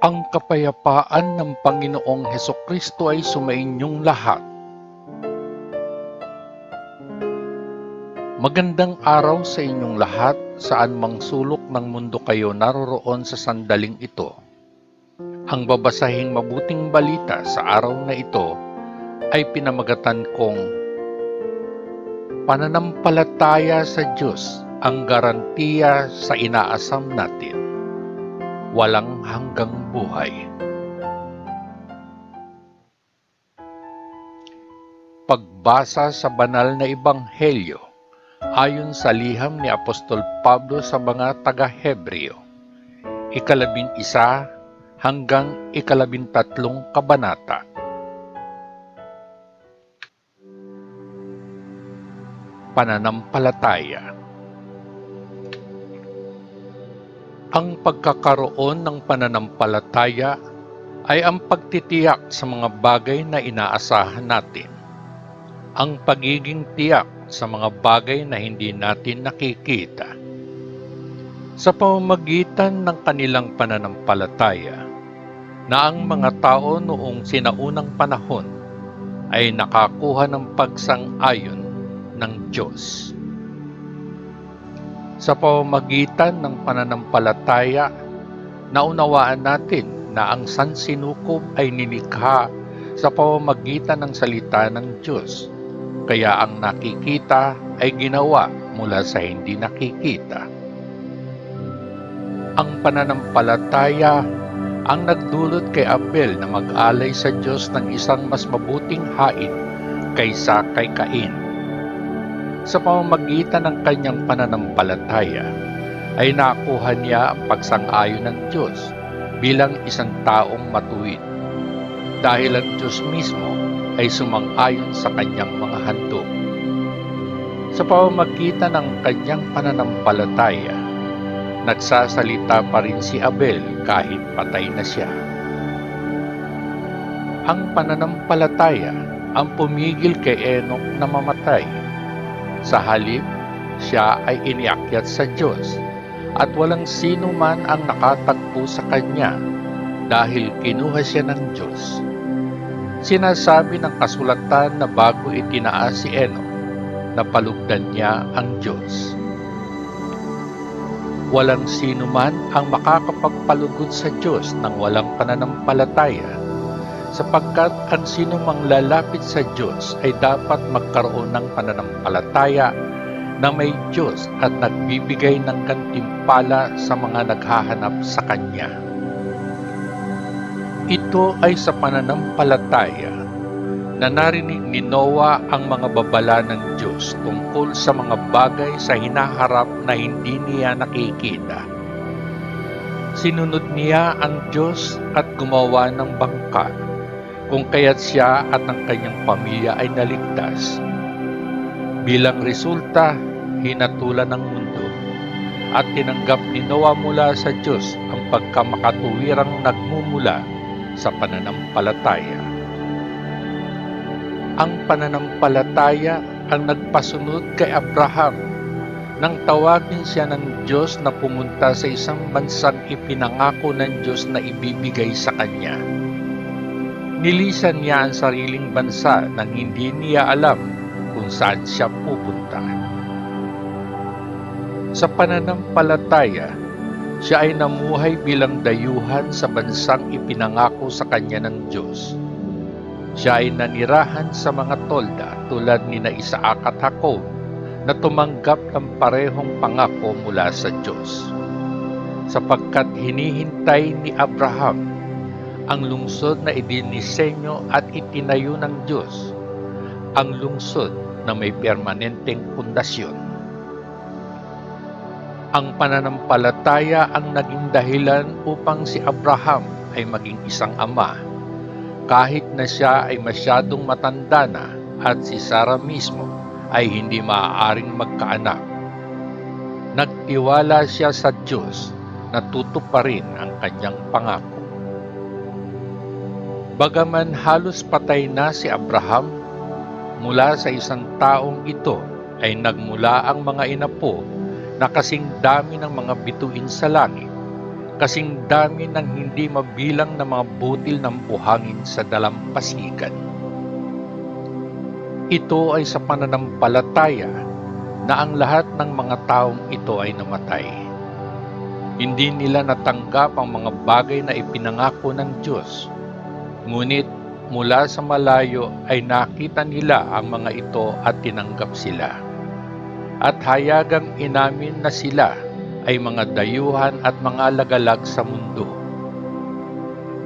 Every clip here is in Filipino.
Ang kapayapaan ng Panginoong Hesukristo ay sumainyong lahat. Magandang araw sa inyong lahat, saan mang sulok ng mundo kayo naroroon sa sandaling ito. Ang babasahing mabuting balita sa araw na ito ay pinamagatan kong Pananampalataya sa Diyos ang garantiya sa inaasam natin. Walang hanggang buhay. Pagbasa sa banal na ebanghelyo ayon sa liham ni Apostol Pablo sa mga taga-Hebreo, 11 hanggang 13 kabanata. Pananampalataya. Ang pagkakaroon ng pananampalataya ay ang pagtitiyak sa mga bagay na inaasahan natin. Ang pagiging tiyak sa mga bagay na hindi natin nakikita. Sa pamamagitan ng kanilang pananampalataya, na ang mga tao noong sinaunang panahon ay nakakuha ng pagsang-ayon ng Diyos. Sa pamamagitan ng pananampalataya, naunawaan natin na ang sansinukob ay nilikha sa pamamagitan ng salita ng Diyos, kaya ang nakikita ay ginawa mula sa hindi nakikita. Ang pananampalataya ang nagdulot kay Abel na mag-alay sa Diyos ng isang mas mabuting hain kaysa kay Cain. Sa pamamagitan ng kanyang pananampalataya, ay nakuha niya ang pagsang-ayon ng Diyos bilang isang taong matuwid, dahil ang Diyos mismo ay sumang-ayon sa kanyang mga handog. Sa pamamagitan ng kanyang pananampalataya, nagsasalita pa rin si Abel kahit patay na siya. Ang pananampalataya ang pumigil kay Enoch na mamatay. Sa halip, siya ay iniakyat sa Diyos at walang sino man ang nakatagpo sa kanya dahil kinuha siya ng Diyos. Sinasabi ng kasulatan na bago itinaas si Enoch, napalugdan niya ang Diyos. Walang sino man ang makakapagpalugod sa Diyos ng walang pananampalataya, sapagkat ang sino mang lalapit sa Diyos ay dapat magkaroon ng pananampalataya na may Diyos at nagbibigay ng gantimpala sa mga naghahanap sa Kanya. Ito ay sa pananampalataya na narinig ni Noah ang mga babala ng Diyos tungkol sa mga bagay sa hinaharap na hindi niya nakikita. Sinunod niya ang Diyos at gumawa ng bangka, kung kaya't siya at ang kanyang pamilya ay naligtas. Bilang resulta, hinatulan ng mundo at tinanggap ni Noah mula sa Diyos ang pagkamakatuwirang nagmumula sa pananampalataya. Ang pananampalataya ang nagpasunod kay Abraham nang tawagin siya ng Diyos na pumunta sa isang bansang ipinangako ng Diyos na ibibigay sa kanya. Nilisan niya ang sariling bansa nang hindi niya alam kung saan siya pupunta. Sa pananampalataya, siya ay namuhay bilang dayuhan sa bansang ipinangako sa kanya ng Diyos. Siya ay nanirahan sa mga tolda tulad ni Isaac at Jacob na tumanggap ng parehong pangako mula sa Diyos. Sapagkat hinihintay ni Abraham ang lungsod na idinisenyo at itinayo ng Diyos, ang lungsod na may permanenteng pundasyon. Ang pananampalataya ang naging dahilan upang si Abraham ay maging isang ama, kahit na siya ay masyadong matanda na at si Sarah mismo ay hindi maaaring magkaanak. Nagtiwala siya sa Diyos na tutuparin ang kanyang pangako. Bagaman halos patay na si Abraham, mula sa isang taong ito ay nagmula ang mga inapo na kasing dami ng mga bituin sa langit, kasing dami ng hindi mabilang na mga butil ng buhangin sa dalampasigan. Ito ay sa pananampalataya na ang lahat ng mga taong ito ay namatay. Hindi nila natanggap ang mga bagay na ipinangako ng Diyos, ngunit mula sa malayo ay nakita nila ang mga ito at tinanggap sila. At hayagang inamin na sila ay mga dayuhan at mga lagalag sa mundo.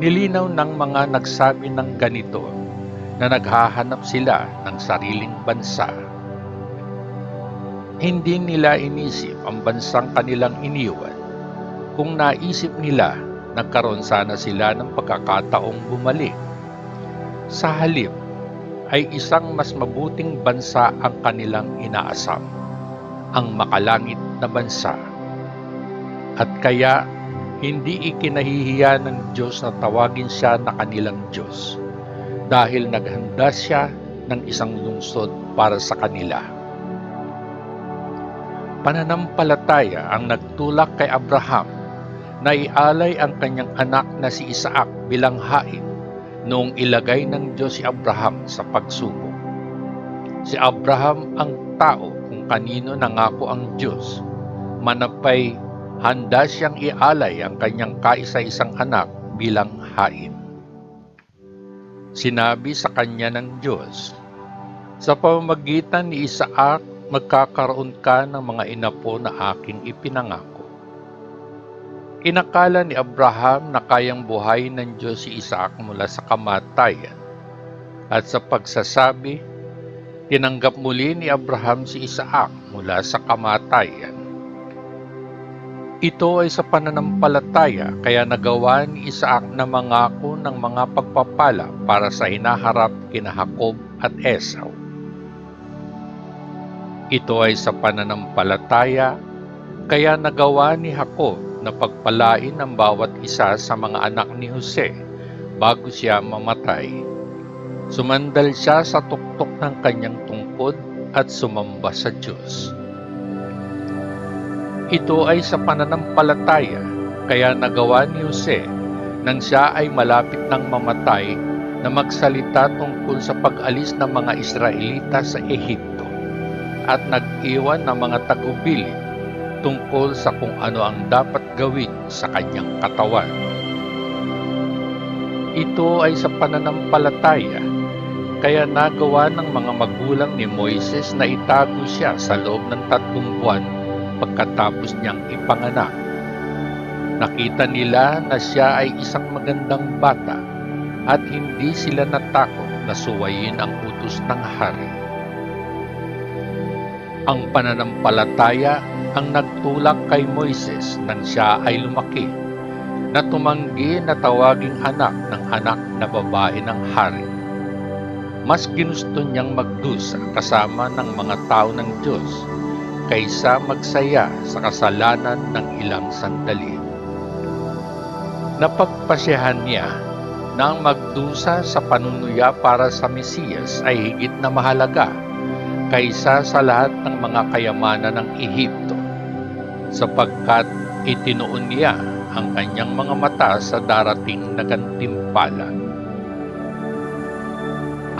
Nilinaw ng mga nagsabi ng ganito na naghahanap sila ng sariling bansa. Hindi nila inisip ang bansang kanilang iniwan. Kung naisip nila, nagkaroon sana sila ng pagkakataong bumalik. Sa halip, ay isang mas mabuting bansa ang kanilang inaasam, ang makalangit na bansa. At kaya, hindi ikinahihiya ng Diyos na tawagin siya na kanilang Diyos, dahil naghanda siya ng isang lungsod para sa kanila. Pananampalataya ang nagtulak kay Abraham na ialay ang kanyang anak na si Isaac bilang hain noong ilagay ng Diyos si Abraham sa pagsubok. Si Abraham ang tao kung kanino nangako ang Diyos. Manapay, handa siyang ialay ang kanyang kaisa-isang anak bilang hain. Sinabi sa kanya ng Diyos, "Sa pamamagitan ni Isaac, magkakaroon ka ng mga inapo na aking ipinangako." Inakala ni Abraham na kayang buhayin ng Diyos si Isaac mula sa kamatayan. At sa pagsasabi, tinanggap muli ni Abraham si Isaac mula sa kamatayan. Ito ay sa pananampalataya kaya nagawa ni Isaac na mangako ng mga pagpapala para sa hinaharap kina Jacob at Esau. Ito ay sa pananampalataya kaya nagawa ni Jacob na pagpalain ang bawat isa sa mga anak ni Jose bago siya mamatay. Sumandal siya sa tuktok ng kanyang tungkod at sumamba sa Diyos. Ito ay sa pananampalataya kaya nagawa ni Jose nang siya ay malapit ng mamatay na magsalita tungkol sa pag-alis ng mga Israelita sa Ehipto at nag-iwan ng mga tagubilin tungkol sa kung ano ang dapat gawin sa kanyang katawan. Ito ay sa pananampalataya, kaya nagawa ng mga magulang ni Moises na itago siya sa loob ng 3 buwan pagkatapos niyang ipanganak. Nakita nila na siya ay isang magandang bata at hindi sila natakot na suwayin ang utos ng hari. Ang pananampalataya ang nagtulak kay Moises nang siya ay lumaki, na tumanggi na tawaging anak ng anak na babae ng hari. Mas ginusto niyang magdusa kasama ng mga tao ng Diyos kaysa magsaya sa kasalanan ng ilang sandali. Napagpasyahan niya na ang magdusa sa panunuya para sa Mesiyas ay higit na mahalaga kaysa sa lahat ng mga kayamanan ng Ehipto, sapagkat itinuon niya ang kanyang mga mata sa darating na gantimpala.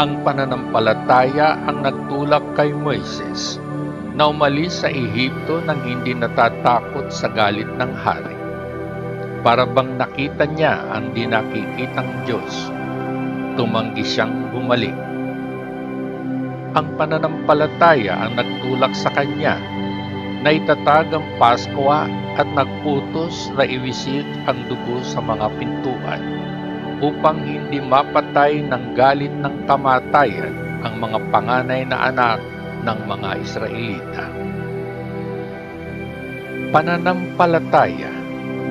Ang pananampalataya ang nagtulak kay Moises na umalis sa Ehipto nang hindi natatakot sa galit ng hari. Para bang nakita niya ang di nakikitang Diyos, tumanggi siyang bumalik. Ang pananampalataya ang nagtulak sa kanya na itatag ang Pasko at nagputos na iwisit ang dugo sa mga pintuan upang hindi mapatay ng galit ng kamatayan ang mga panganay na anak ng mga Israelita. Pananampalataya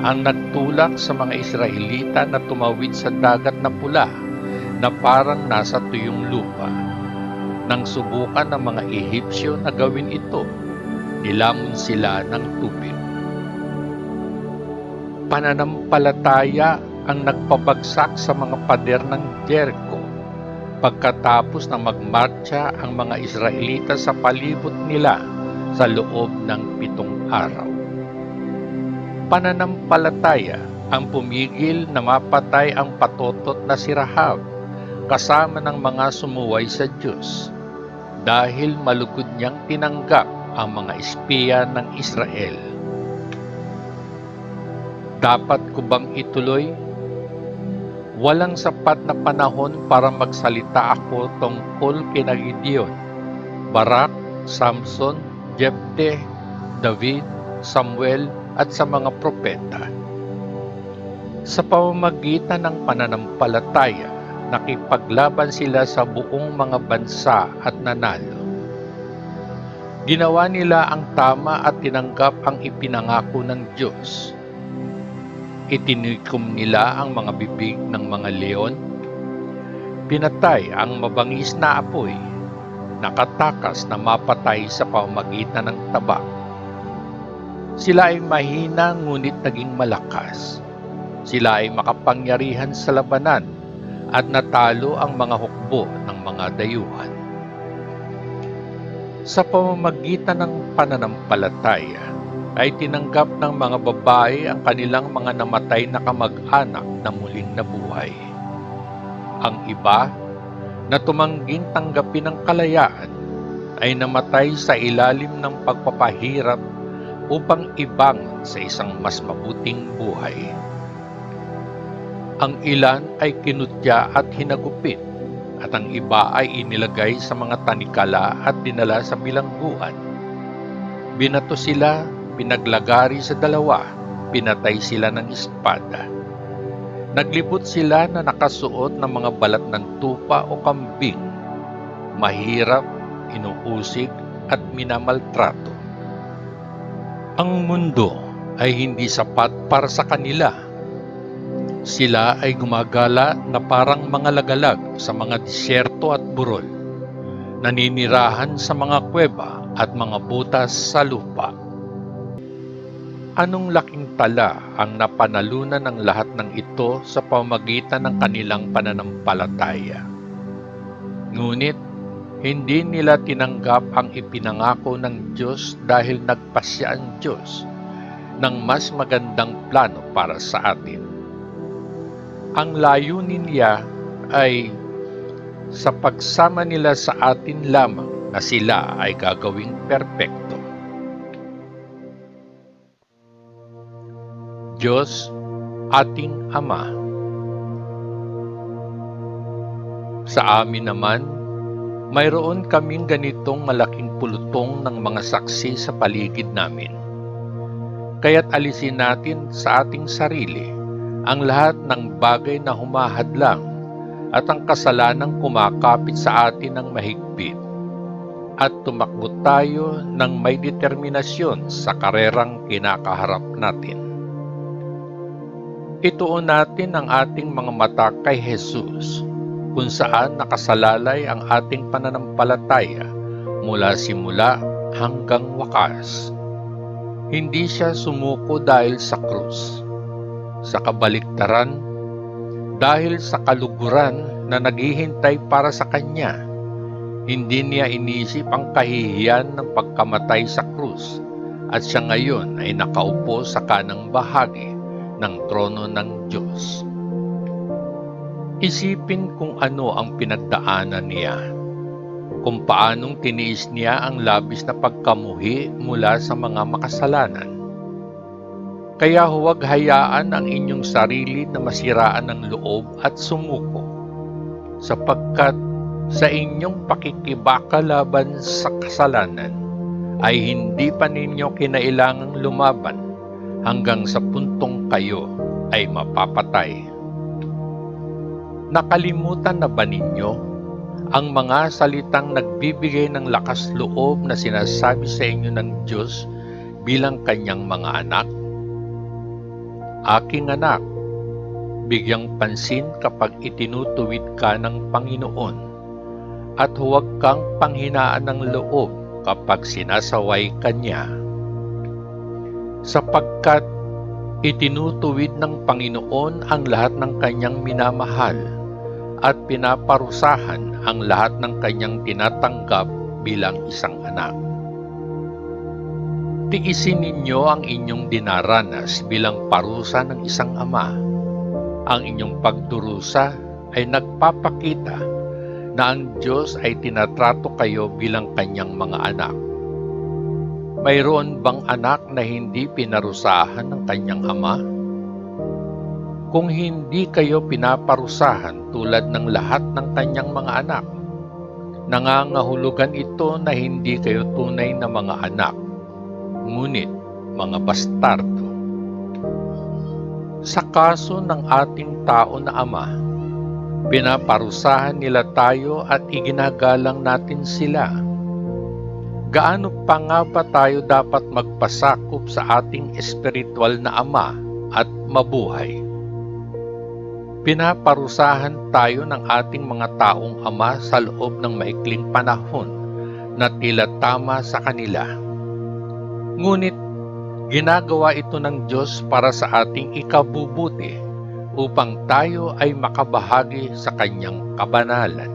ang nagtulak sa mga Israelita na tumawid sa dagat na pula na parang nasa tuyong lupa. Nang subukan ng mga Ehipsyo na gawin ito, nilamon sila ng tubig. Pananampalataya ang nagpabagsak sa mga pader ng Jericho pagkatapos na magmarcha ang mga Israelita sa palibot nila sa loob ng 7 araw. Pananampalataya ang pumigil na mapatay ang patotot na si Rahab kasama ng mga sumuway sa Diyos dahil malugod niyang tinanggap ang mga espiya ng Israel. Dapat ko bang ituloy? Walang sapat na panahon para magsalita ako tungkol kina Gideon, Barak, Samson, Jepte, David, Samuel at sa mga propeta. Sa pamamagitan ng pananampalataya, nakipaglaban sila sa buong mga bansa at nanalo. Ginawa nila ang tama at tinanggap ang ipinangako ng Diyos. Itinikom nila ang mga bibig ng mga leon. Pinatay ang mabangis na apoy, nakatakas na mapatay sa pamamagitan ng taba. Sila ay mahina ngunit naging malakas. Sila ay makapangyarihan sa labanan at natalo ang mga hukbo ng mga dayuhan. Sa pamamagitan ng pananampalataya, ay tinanggap ng mga babae ang kanilang mga namatay na kamag-anak na muling nabuhay. Ang iba, na tumangging tanggapin ang kalayaan, ay namatay sa ilalim ng pagpapahirap upang ibangon sa isang mas mabuting buhay. Ang ilan ay kinutya at hinagupit, at ang iba ay inilagay sa mga tanikala at dinala sa bilangguan. Binato sila, pinaglagari sa dalawa, pinatay sila ng espada. Naglibot sila na nakasuot ng mga balat ng tupa o kambing, mahirap, inuusig at minamaltrato. Ang mundo ay hindi sapat para sa kanila. Sila ay gumagala na parang mga lagalag sa mga disyerto at burol, naninirahan sa mga kuweba at mga butas sa lupa. Anong laking tala ang napanalunan ng lahat ng ito sa pamamagitan ng kanilang pananampalataya. Ngunit, hindi nila tinanggap ang ipinangako ng Diyos dahil nagpasya ang Diyos ng mas magandang plano para sa atin. Ang layunin niya ay sa pagsama nila sa atin lamang na sila ay gagawing perpekto. Diyos, ating Ama. Sa amin naman, mayroon kaming ganitong malaking pulutong ng mga saksi sa paligid namin. Kaya't alisin natin sa ating sarili ang lahat ng bagay na humahadlang at ang kasalanang kumakapit sa atin ng mahigpit, at tumakbo tayo ng may determinasyon sa karerang kinakaharap natin. Ituon natin ang ating mga mata kay Jesus, kung saan nakasalalay ang ating pananampalataya mula simula hanggang wakas. Hindi siya sumuko dahil sa krus. Sa kabaliktaran, dahil sa kaluguran na naghihintay para sa Kanya, hindi niya inisip ang kahihiyan ng pagkamatay sa krus, at siya ngayon ay nakaupo sa kanang bahagi ng trono ng Diyos. Isipin kung ano ang pinagdaanan niya, kung paanong tiniis niya ang labis na pagkamuhi mula sa mga makasalanan. Kaya huwag hayaan ang inyong sarili na masiraan ng loob at sumuko, sapagkat sa inyong pakikibaka laban sa kasalanan ay hindi pa ninyo kinailangang lumaban hanggang sa puntong kayo ay mapapatay. Nakalimutan na ba ninyo ang mga salitang nagbibigay ng lakas loob na sinasabi sa inyo ng Diyos bilang Kanyang mga anak? Aking anak, bigyang pansin kapag itinutuwid ka ng Panginoon, at huwag kang panghinaan ng loob kapag sinasaway ka niya. Sapagkat itinutuwid ng Panginoon ang lahat ng Kanyang minamahal at pinaparusahan ang lahat ng Kanyang tinatanggap bilang isang anak. Tiisin ninyo ang inyong dinaranas bilang parusa ng isang ama. Ang inyong pagdurusa ay nagpapakita na ang Diyos ay tinatrato kayo bilang kanyang mga anak. Mayroon bang anak na hindi pinarusahan ng kanyang ama? Kung hindi kayo pinaparusahan tulad ng lahat ng kanyang mga anak, nangangahulugan ito na hindi kayo tunay na mga anak, ngunit mga bastardo. Sa kaso ng ating tao na ama, pinaparusahan nila tayo at iginagalang natin sila. Gaano pa nga ba tayo dapat magpasakop sa ating espiritual na ama at mabuhay? Pinaparusahan tayo ng ating mga taong ama sa loob ng maikling panahon na tila tama sa kanila. Ngunit ginagawa ito ng Diyos para sa ating ikabubuti upang tayo ay makabahagi sa kanyang kabanalan.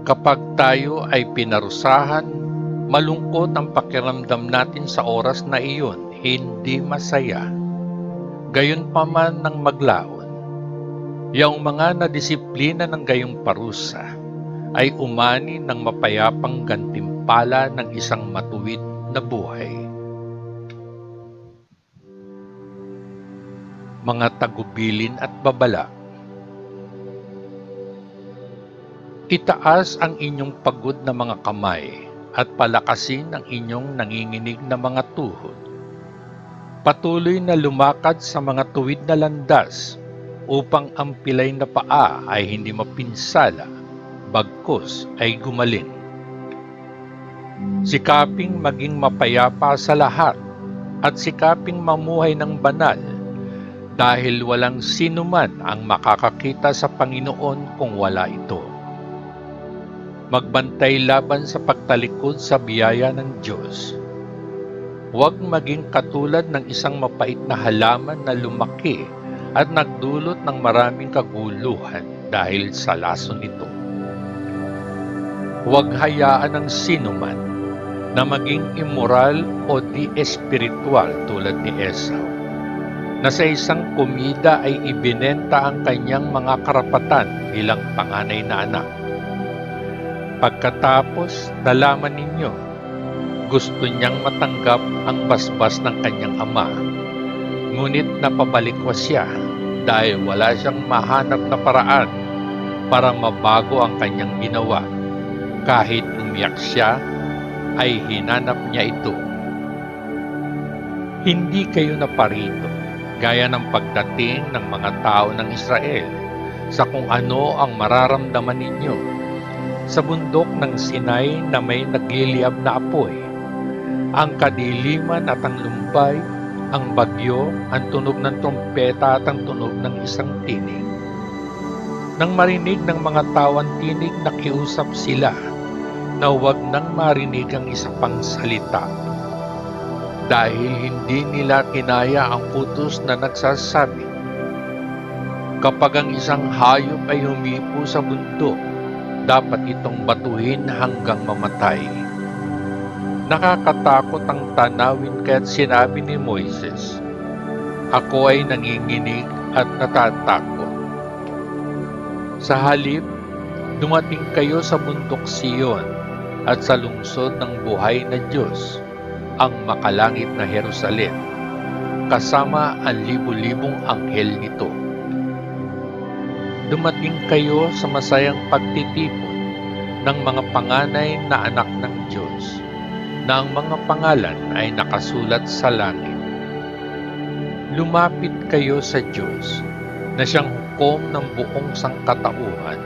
Kapag tayo ay pinarusahan, malungkot ang pakiramdam natin sa oras na iyon, hindi masaya. Gayunpaman ng maglaon, yung mga nadisiplina ng gayong parusa ay umani ng mapayapang gantimpala ng isang matuwid na buhay. Mga tagubilin at babala. Itaas ang inyong pagod na mga kamay at palakasin ang inyong nanginginig na mga tuhod. Patuloy na lumakad sa mga tuwid na landas upang ang pilay na paa ay hindi mapinsala, bagkus ay gumaling. Sikaping maging mapayapa sa lahat at sikaping mamuhay ng banal dahil walang sinuman ang makakakita sa Panginoon kung wala ito. Magbantay laban sa pagtalikod sa biyaya ng Diyos. Huwag maging katulad ng isang mapait na halaman na lumaki at nagdulot ng maraming kaguluhan dahil sa laso nito. Huwag hayaan ng sinuman na maging immoral o di-espiritual tulad ni Esau, na sa isang komida ay ibinenta ang kanyang mga karapatan bilang panganay na anak. Pagkatapos, nalaman ninyo, gusto niyang matanggap ang basbas ng kanyang ama, ngunit napabalikwas siya dahil wala siyang mahanap na paraan para mabago ang kanyang ginawa. Kahit umiyak siya, ay hinanap niya ito. Hindi kayo naparito, gaya ng pagdating ng mga tao ng Israel, sa kung ano ang mararamdaman ninyo. Sa bundok ng Sinai na may nagliliyab na apoy, ang kadiliman at ang lumbay, ang bagyo, ang tunog ng trompeta at ang tunog ng isang tinig. Nang marinig ng mga tao ang tinig, nakiusap sila na huwag nang marinig ang isa pang salita, dahil hindi nila kinaya ang utos na nagsasabi, kapag ang isang hayop ay humipo sa bundok, dapat itong batuhin hanggang mamatay. Nakakatakot ang tanawin kaya't sinabi ni Moises, ako ay nanginginig at natatakot. Sa halip, dumating kayo sa bundok Siyon at sa lungsod ng buhay na Diyos, ang makalangit na Jerusalem, kasama ang libu-libong anghel nito. Dumating kayo sa masayang pagtitipon ng mga panganay na anak ng Diyos, na ang mga pangalan ay nakasulat sa langit. Lumapit kayo sa Diyos, na siyang hukom ng buong sangkatauhan,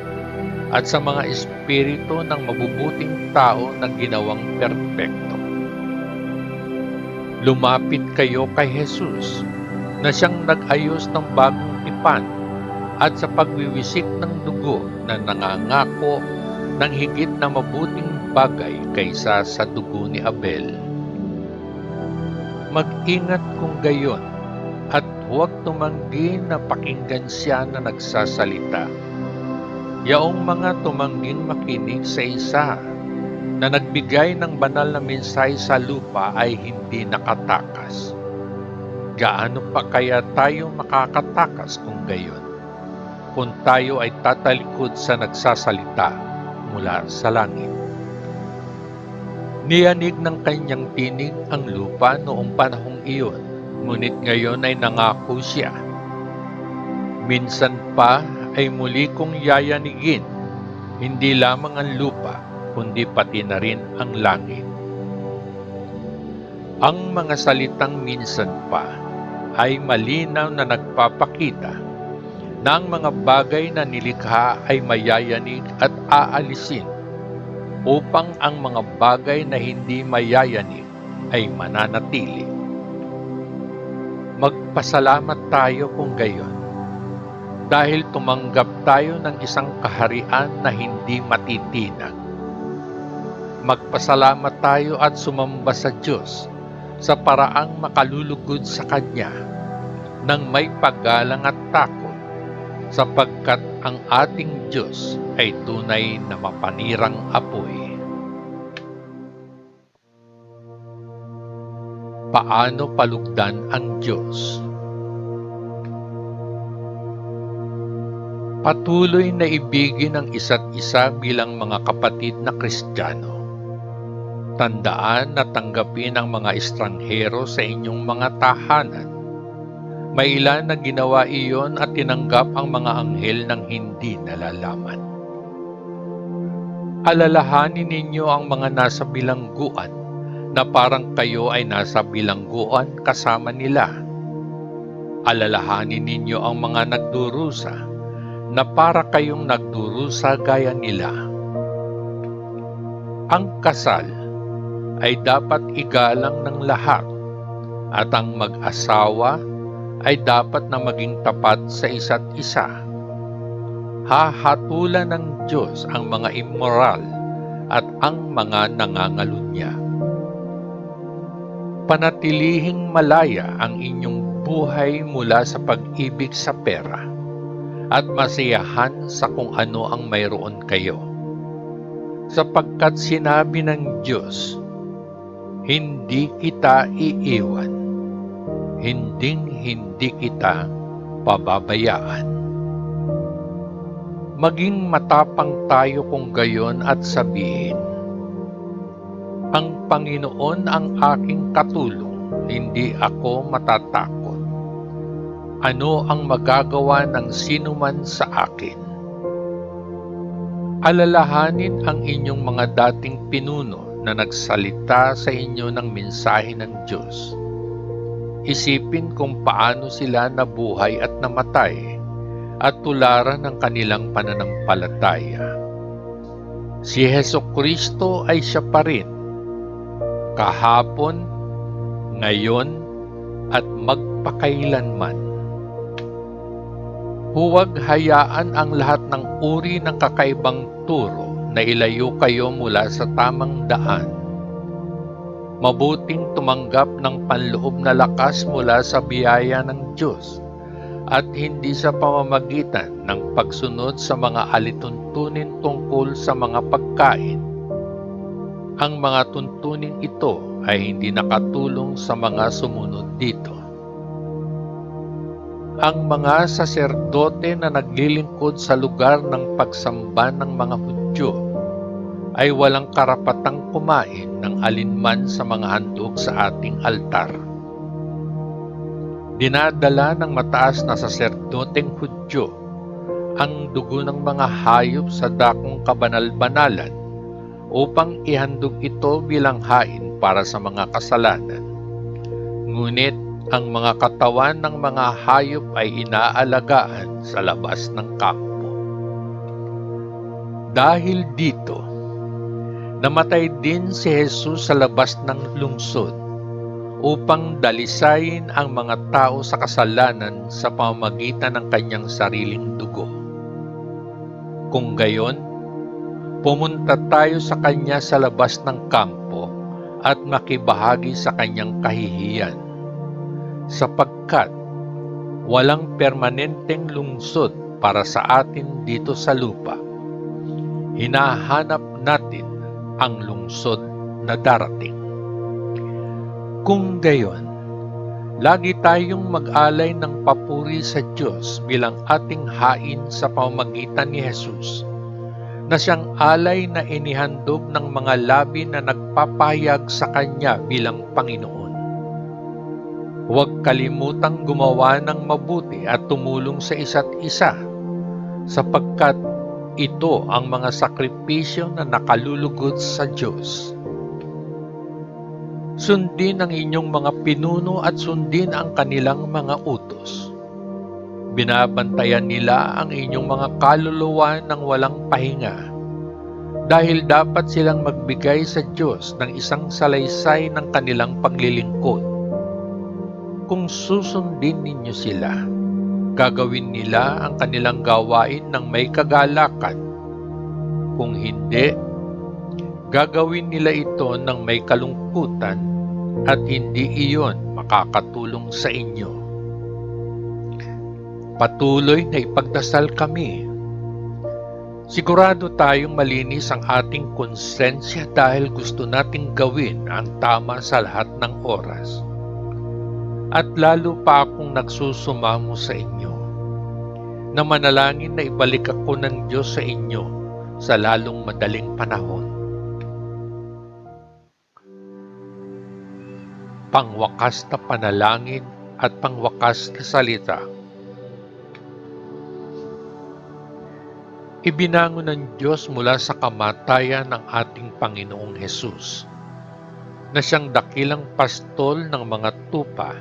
at sa mga espiritu ng mabubuting tao na ginawang perpekto. Lumapit kayo kay Jesus, na siyang nag-ayos ng bagong tipan, at sa pagwiwisik ng dugo na nangangako ng higit na mabuting bagay kaysa sa dugo ni Abel. Mag-ingat kung gayon at huwag tumanggi na pakinggan siya na nagsasalita. Yaong mga tumangging makinig sa isa, na nagbigay ng banal na mensahe sa lupa ay hindi nakatakas. Gaano pa kaya tayo makakatakas kung gayon? Kung tayo ay tatalikod sa nagsasalita mula sa langit. Niyanig ng kanyang tinig ang lupa noong panahong iyon, ngunit ngayon ay nangako siya. Minsan pa ay muli kong yayanigin, hindi lamang ang lupa, kundi pati na rin ang langit. Ang mga salitang minsan pa ay malinaw na nagpapakita na ang mga bagay na nilikha ay mayayanig at aalisin, upang ang mga bagay na hindi mayayanig ay mananatili. Magpasalamat tayo kung gayon, dahil tumanggap tayo ng isang kaharian na hindi matitinag. Magpasalamat tayo at sumamba sa Diyos sa paraang makalulugod sa Kanya nang may paggalang at takot, sapagkat ang ating Diyos ay tunay na mapanirang apoy. Paano palugdan ang Diyos? Patuloy na ibigin ang isa't isa bilang mga kapatid na Kristiyano. Tandaan na tanggapin ang mga estranghero sa inyong mga tahanan. May ilan na ginawa iyon at tinanggap ang mga anghel ng hindi nalalaman. Alalahanin ninyo ang mga nasa bilangguan na parang kayo ay nasa bilangguan kasama nila. Alalahanin ninyo ang mga nagdurusa na para kayong nagdurusa gaya nila. Ang kasal ay dapat igalang ng lahat, at ang mag-asawa ay dapat na maging tapat sa isa't isa. Hahatulan ng Diyos ang mga immoral at ang mga nangangalunya. Panatilihing malaya ang inyong buhay mula sa pag-ibig sa pera, at masiyahan sa kung ano ang mayroon kayo. Sapagkat sinabi ng Diyos, hindi kita iiwan, hindi kita pababayaan. Maging matapang tayo kung gayon at sabihin, ang Panginoon ang aking katulong, hindi ako matatakot. Ano ang magagawa ng sinuman sa akin? Alalahanin ang inyong mga dating pinuno na nagsalita sa inyo ng mensahe ng Diyos. Isipin kung paano sila nabuhay at namatay, at tularan ng kanilang pananampalataya. Si Hesukristo ay siya pa rin, kahapon, ngayon, at magpakailanman. Huwag hayaan ang lahat ng uri ng kakaibang turo na ilayo kayo mula sa tamang daan. Mabuting tumanggap ng panloob na lakas mula sa biyaya ng Diyos, at hindi sa pamamagitan ng pagsunod sa mga alituntunin tungkol sa mga pagkain. Ang mga tuntunin ito ay hindi nakatulong sa mga sumunod dito. Ang mga saserdote na naglilingkod sa lugar ng pagsamba ng mga Hudyo ay walang karapatang kumain ng alinman sa mga handog sa ating altar. Dinadala ng mataas na saserdoteng Hudyo ang dugo ng mga hayop sa dakong kabanal-banalan upang ihandog ito bilang hain para sa mga kasalanan. Ngunit ang mga katawan ng mga hayop ay inaalagaan sa labas ng kampo. Dahil dito, namatay din si Jesus sa labas ng lungsod upang dalisayin ang mga tao sa kasalanan sa pamamagitan ng kanyang sariling dugo. Kung gayon, pumunta tayo sa kanya sa labas ng kampo at makibahagi sa kanyang kahihiyan, sapagkat walang permanenteng lungsod para sa atin dito sa lupa. Hinahanap natin ang lungsod na darating. Kung gayon, lagi tayong mag-alay ng papuri sa Diyos bilang ating hain sa pamamagitan ni Jesus, na siyang alay na inihandog ng mga labi na nagpapahayag sa Kanya bilang Panginoon. Huwag kalimutang gumawa ng mabuti at tumulong sa isa't isa, sapagkat ito ang mga sakripisyo na nakalulugod sa Diyos. Sundin ang inyong mga pinuno at sundin ang kanilang mga utos. Binabantayan nila ang inyong mga kaluluwa ng walang pahinga, dahil dapat silang magbigay sa Diyos ng isang salaysay ng kanilang paglilingkod. Kung susundin ninyo sila, gagawin nila ang kanilang gawain ng may kagalakan. Kung hindi, gagawin nila ito ng may kalungkutan at hindi iyon makakatulong sa inyo. Patuloy na ipagdasal kami. Sigurado tayong malinis ang ating konsensya dahil gusto nating gawin ang tama sa lahat ng oras. At lalo pa akong nagsusumamo sa inyo, na manalangin na ibalik ako ng Diyos sa inyo sa lalong madaling panahon. Pangwakas na panalangin at pangwakas na salita. Ibinangon ng Diyos mula sa kamatayan ng ating Panginoong Hesus, na siyang dakilang pastol ng mga tupa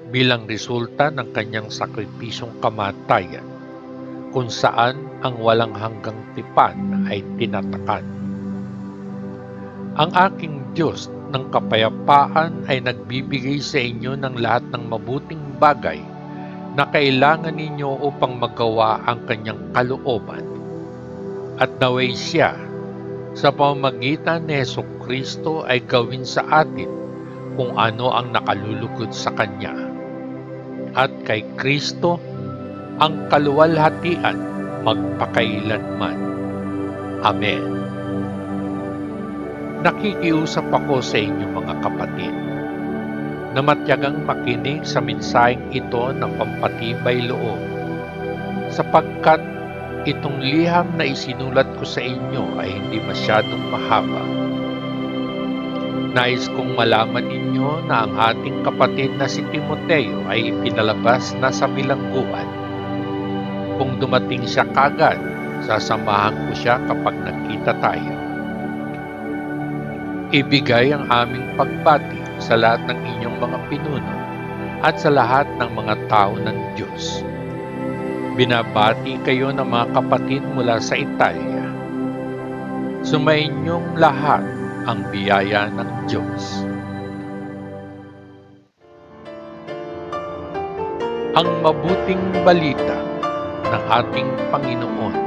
bilang resulta ng kanyang sakripisyong kamatayan, kung saan ang walang hanggang tipan ay tinatakan. Ang aking Diyos ng kapayapaan ay nagbibigay sa inyo ng lahat ng mabuting bagay na kailangan ninyo upang magawa ang kanyang kalooban. At naway siya, sa pamamagitan ni Jesucristo ay gawin sa atin kung ano ang nakalulugod sa Kanya. At kay Kristo, ang kaluwalhatian magpakailanman. Amen. Nakikiusap ako sa inyo mga kapatid, na matyagang makinig sa mensaheng ito ng pampatibay loob, sapagkat itong liham na isinulat ko sa inyo ay hindi masyadong mahaba. Nais kong malaman ninyo na ang ating kapatid na si Timoteo ay ipinalabas na sa bilangguan. Kung dumating siya kagad, sasamahan ko siya kapag nagkita tayo. Ibigay ang aming pagbati sa lahat ng inyong mga pinuno at sa lahat ng mga tao ng Diyos. Binabati kayo ng mga kapatid mula sa Italia. Sumainyong lahat ang biyaya ng Diyos. Ang mabuting balita ng ating Panginoon.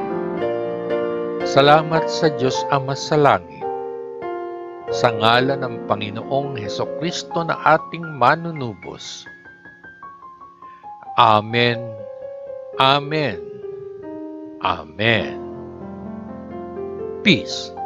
Salamat sa Diyos Ama sa langit, sa ngalan ng Panginoong Hesukristo na ating manunubos. Amen. Amen. Amen. Peace.